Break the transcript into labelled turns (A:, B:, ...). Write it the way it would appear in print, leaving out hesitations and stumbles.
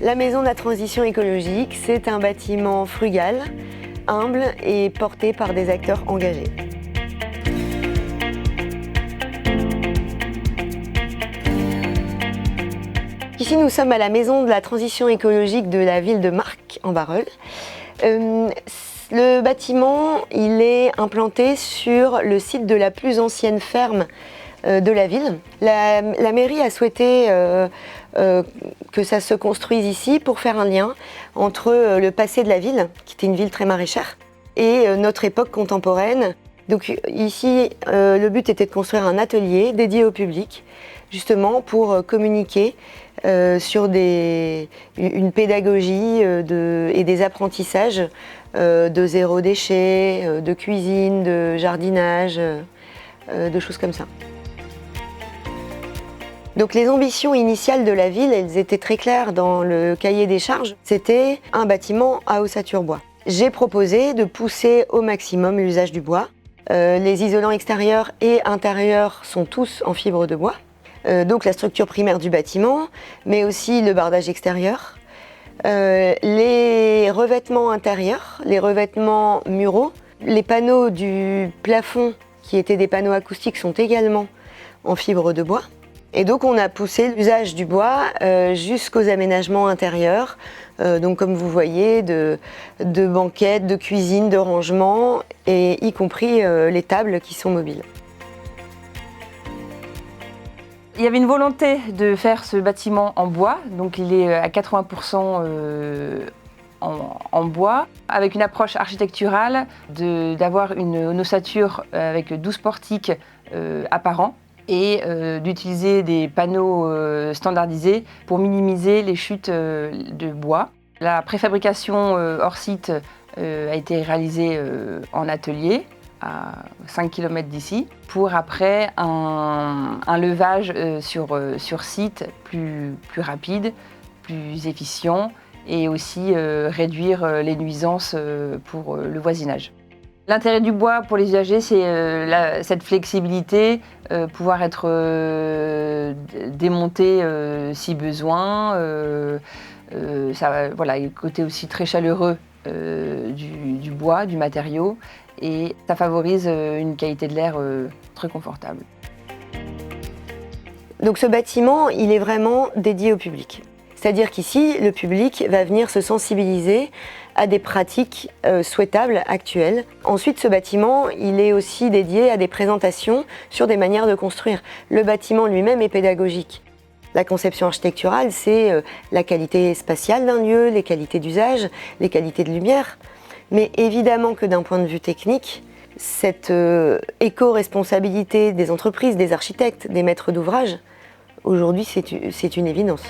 A: La Maison de la Transition écologique, c'est un bâtiment frugal, humble et porté par des acteurs engagés. Ici, nous sommes à la Maison de la Transition écologique de la ville de Marcq, en Barœul. Le bâtiment, il est implanté sur le site de la plus ancienne ferme de la ville. La mairie a souhaité que ça se construise ici pour faire un lien entre le passé de la ville, qui était une ville très maraîchère, et notre époque contemporaine. Donc ici, le but était de construire un atelier dédié au public, justement pour communiquer sur une pédagogie et des apprentissages de zéro déchet, de cuisine, de jardinage, de choses comme ça. Donc les ambitions initiales de la ville, elles étaient très claires dans le cahier des charges. C'était un bâtiment à ossature bois. J'ai proposé de pousser au maximum l'usage du bois. Les isolants extérieurs et intérieurs sont tous en fibre de bois. Donc la structure primaire du bâtiment, mais aussi le bardage extérieur. Les revêtements intérieurs, les revêtements muraux, les panneaux du plafond qui étaient des panneaux acoustiques sont également en fibre de bois. Et donc on a poussé l'usage du bois jusqu'aux aménagements intérieurs, donc comme vous voyez, de banquettes, de cuisine, de rangement, et y compris les tables qui sont mobiles.
B: Il y avait une volonté de faire ce bâtiment en bois, donc il est à 80% en bois, avec une approche architecturale d'avoir une ossature avec 12 portiques apparents et d'utiliser des panneaux standardisés pour minimiser les chutes de bois. La préfabrication hors site a été réalisée en atelier, à 5 km d'ici, pour après un levage sur site plus rapide, plus efficient et aussi réduire les nuisances pour le voisinage. L'intérêt du bois pour les usagers, c'est cette flexibilité, pouvoir être démonté si besoin, voilà, le côté aussi très chaleureux du bois, du matériau, et ça favorise une qualité de l'air très confortable.
A: Donc ce bâtiment, il est vraiment dédié au public. C'est-à-dire qu'ici, le public va venir se sensibiliser à des pratiques souhaitables, actuelles. Ensuite, ce bâtiment, il est aussi dédié à des présentations sur des manières de construire. Le bâtiment lui-même est pédagogique. La conception architecturale, c'est la qualité spatiale d'un lieu, les qualités d'usage, les qualités de lumière. Mais évidemment que d'un point de vue technique, cette éco-responsabilité des entreprises, des architectes, des maîtres d'ouvrage, aujourd'hui, c'est une évidence.